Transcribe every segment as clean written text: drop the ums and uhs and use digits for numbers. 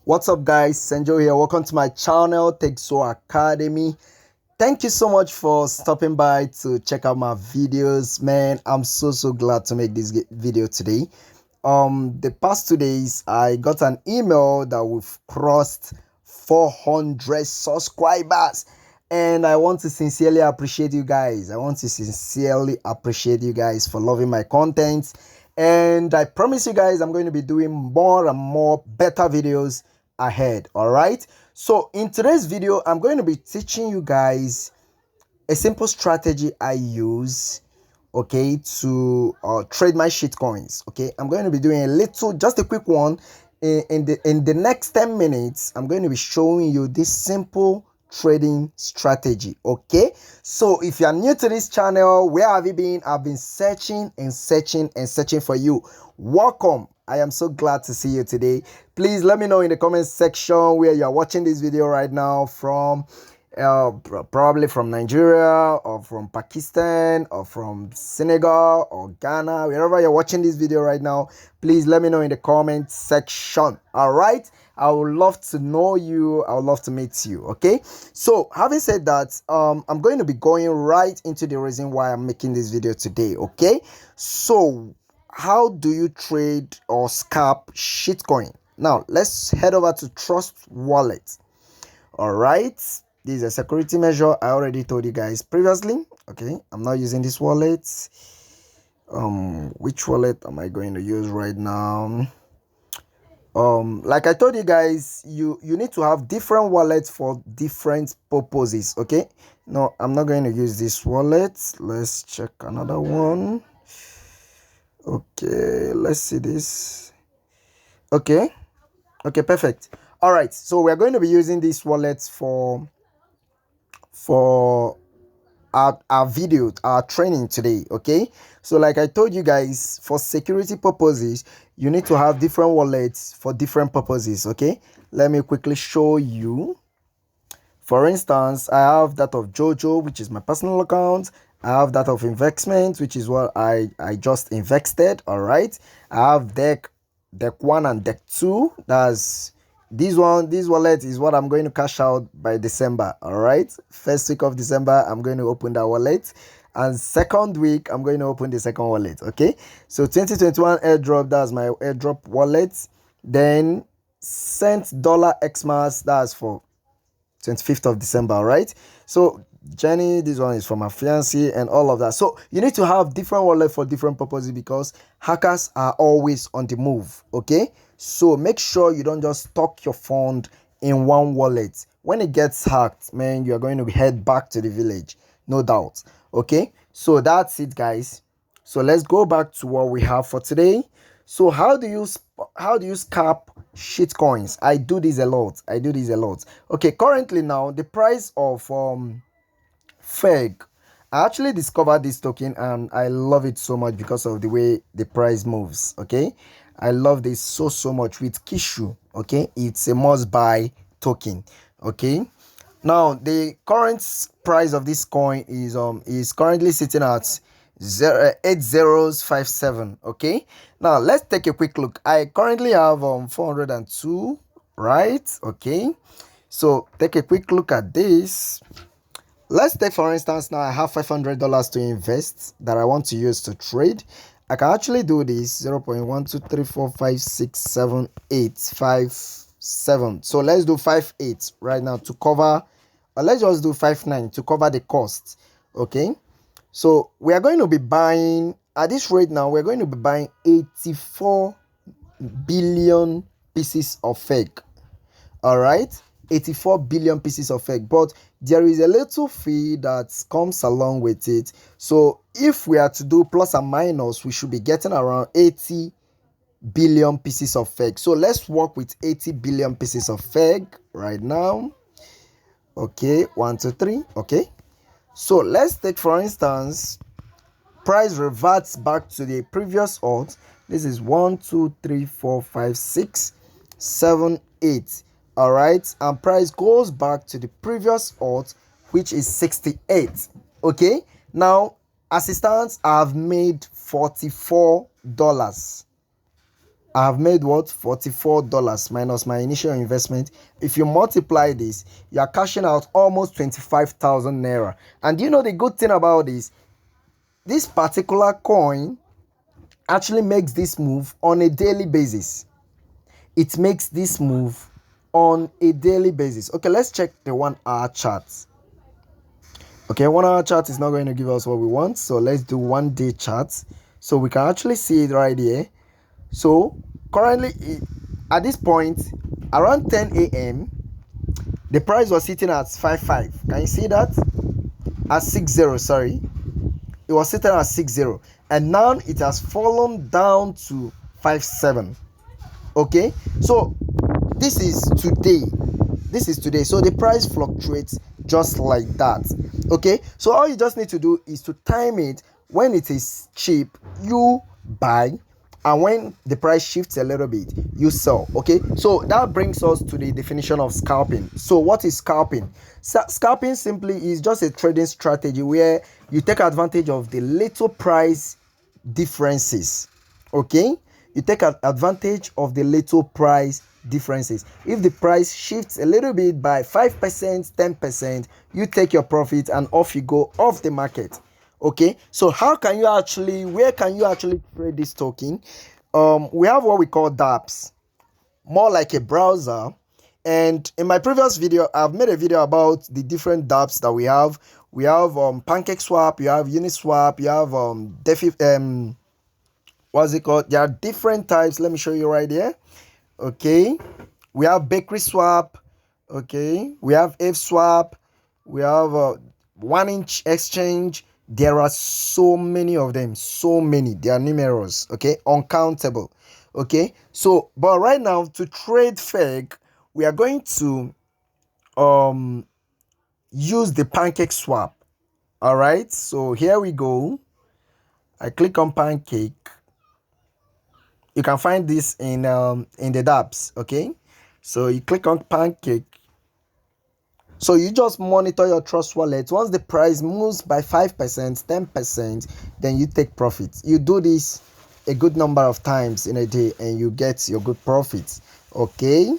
What's up, guys? Senjo here. Welcome to my channel, Pancakeswap Academy. Thank you so much for stopping by to check out my videos, man. I'm so glad to make this video today. The past 2 days I got an email that we've crossed 400 subscribers, and I want to sincerely appreciate you guys. For loving my content, and I promise you guys I'm going to be doing more and more better videos ahead. All right, so in today's video I'm going to be teaching you guys a simple strategy I use, okay, to trade my shitcoins. Okay, I'm going to be doing just a quick one. In the next 10 minutes I'm going to be showing you this simple trading strategy. Okay, so if you are new to this channel, where have you been? I've been searching for you. Welcome. I am so glad to see you today. Please let me know in the comment section where you are watching this video right now from. Probably from Nigeria or from Pakistan or from Senegal or Ghana. Wherever you're watching this video right now, please let me know in the comment section. All right, I would love to know you. I would love to meet you. Okay, so having said that, I'm going to be going right into the reason why I'm making this video today. Okay, so how do you trade or scalp shitcoin? Now let's head over to Trustwallet. All right, this is a security measure. I already told you guys previously. Okay, I'm not using this wallet. Which wallet am I going to use right now? Like I told you guys, you need to have different wallets for different purposes. Okay, no, I'm not going to use this wallet. Let's check another one. Okay, let's see this. Okay, perfect. All right, so we're going to be using this wallet for our video, our training today. Okay, so like I told you guys, for security purposes you need to have different wallets for different purposes. Okay, let me quickly show you. For instance, I have that of Jojo, which is my personal account. I have that of investment, which is what I just invested. All right, I have deck 1 and deck 2. That's this wallet is what I'm going to cash out by December. All right, first week of December I'm going to open that wallet, and second week I'm going to open the second wallet. Okay, so 2021 airdrop, that's my airdrop wallet. Then sent dollar xmas, that's for 25th of December. All right, so Jenny, this one is for my fiancé and all of that. So you need to have different wallet for different purposes because hackers are always on the move. Okay, so make sure you don't just stock your fund in one wallet. When it gets hacked, man, you are going to head back to the village, no doubt. Okay, so that's it, guys. So let's go back to what we have for today. So how do you scalp shitcoins? I do this a lot. Okay, currently now the price of FEG, I actually discovered this token and I love it so much because of the way the price moves. Okay, I love this so much with Kishu. Okay, it's a must buy token. Okay, now the current price of this coin is currently sitting at 8057. Okay, now let's take a quick look. I currently have 402, right? Okay, so take a quick look at this. Let's take, for instance, now I have $500 to invest that I want to use to trade. I can actually do this 0.123456785 So let's do 58 right now to cover, or let's just do 59 to cover the cost. Okay, so we are going to be buying at this rate now. We're going to be buying 84 billion pieces of fake. All right, 84 billion pieces of fake, but there is a little fee that comes along with it. So if we are to do plus and minus, we should be getting around 80 billion pieces of fake. So let's work with 80 billion pieces of fake right now. Okay, 1 2 3. Okay, so let's take, for instance, price reverts back to the previous odds. This is 1 2 3 4 5 6 7 8. All right, and price goes back to the previous odds, which is 68. Okay, now as it stands, I've made $44. I have made what? $44 minus my initial investment. If you multiply this, you are cashing out almost 25,000 naira. And you know the good thing about this particular coin actually makes this move on a daily basis. It makes this move on a daily basis. Okay, let's check the 1 hour chart. Okay, 1 hour chart is not going to give us what we want, so let's do 1 day chart so we can actually see it right here. So currently at this point around 10 a.m. the price was sitting at 55. Can you see that? At 60, sorry, it was sitting at 60, and now it has fallen down to 57. Okay, so this is today, so the price fluctuates just like that. Okay, so all you just need to do is to time it. When it is cheap, you buy, and when the price shifts a little bit, you sell. Okay, so that brings us to the definition of scalping. So what is scalping? Scalping simply is just a trading strategy where you take advantage of the little price differences. Okay, you take advantage of the little price differences. If the price shifts a little bit by 5%, 10%, you take your profit and off you go off the market. Okay, so where can you actually trade this token? We have what we call dApps, more like a browser. And in my previous video, I've made a video about the different dApps that we have. We have Pancakeswap, you have Uniswap, you have what's it called? There are different types. Let me show you right here. Okay, we have Bakery Swap. Okay, we have Swap. We have 1inch exchange. There are so many of them, so many. They are numerous. Okay, uncountable. Okay, so but right now to trade FEG, we are going to use the Pancakeswap. All right, so here we go. I click on Pancake. You can find this in the dApps. Okay, so you click on Pancake. So you just monitor your Trustwallet. Once the price moves by 5%, 10%, then you take profits. You do this a good number of times in a day and you get your good profits. Okay,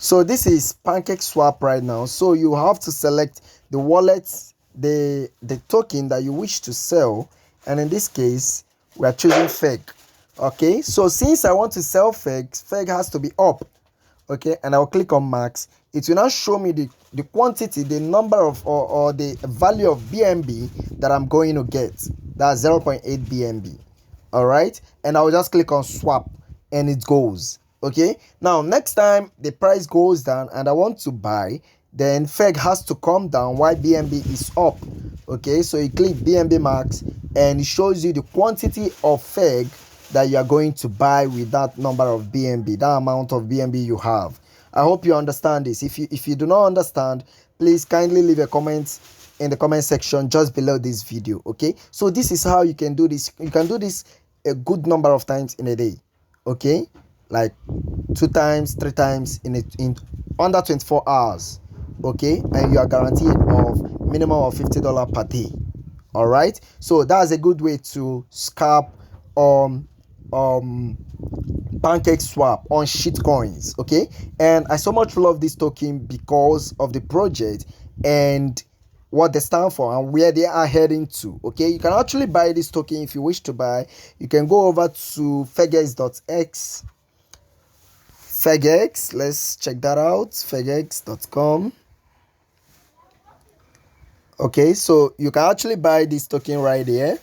so this is Pancakeswap right now. So you have to select the wallet, the token that you wish to sell, and in this case we are choosing FEG. Okay, so since I want to sell FEG has to be up. Okay, and I'll click on max. It will now show me the quantity, the number of or the value of BNB that I'm going to get. That's 0.8 BNB. All right, and I'll just click on swap and it goes. Okay, now next time the price goes down and I want to buy, then FEG has to come down while BNB is up. Okay, so you click BNB max and it shows you the quantity of FEG that you are going to buy with that number of BNB, that amount of BNB you have. I hope you understand this. If you do not understand, please kindly leave a comment in the comment section just below this video. Okay, so this is how you can do this. You can do this a good number of times in a day. Okay, like 2 times, 3 times in under 24 hours. Okay, and you are guaranteed of minimum of $50 per day. All right, so that's a good way to scalp Pancakeswap on Shitcoins. Okay, and I so much love this token because of the project and what they stand for and where they are heading to. Okay, you can actually buy this token if you wish to buy. You can go over to fegex.x. Fegex, let's check that out. Fegex.com. Okay, so you can actually buy this token right here.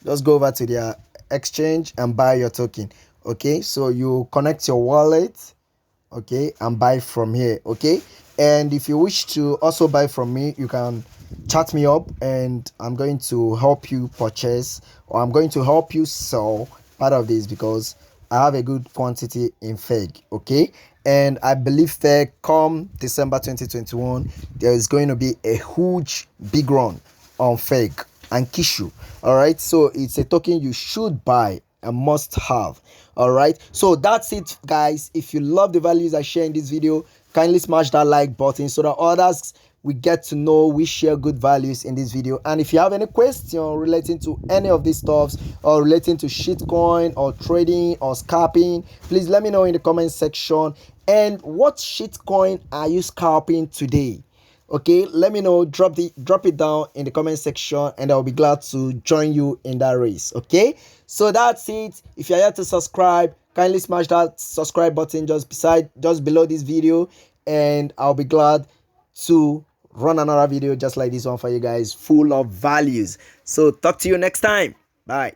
Just go over to their exchange and buy your token. Okay, so you connect your wallet, okay, and buy from here. Okay, and if you wish to also buy from me, you can chat me up and I'm going to help you purchase, or I'm going to help you sell part of this because I have a good quantity in FEG. Okay, and I believe FEG come December 2021 there is going to be a huge big run on FEG and Kishu. All right, so it's a token you should buy and must have. All right, so that's it, guys. If you love the values I share in this video, kindly smash that like button so that others we get to know, we share good values in this video. And if you have any question relating to any of these stuffs or relating to shitcoin or trading or scalping, please let me know in the comment section. And what shitcoin are you scalping today? Okay, let me know. Drop it down in the comment section, and I'll be glad to join you in that race. Okay, so that's it. If you're here to subscribe, kindly smash that subscribe button just below this video, and I'll be glad to run another video just like this one for you guys, full of values. So talk to you next time. Bye.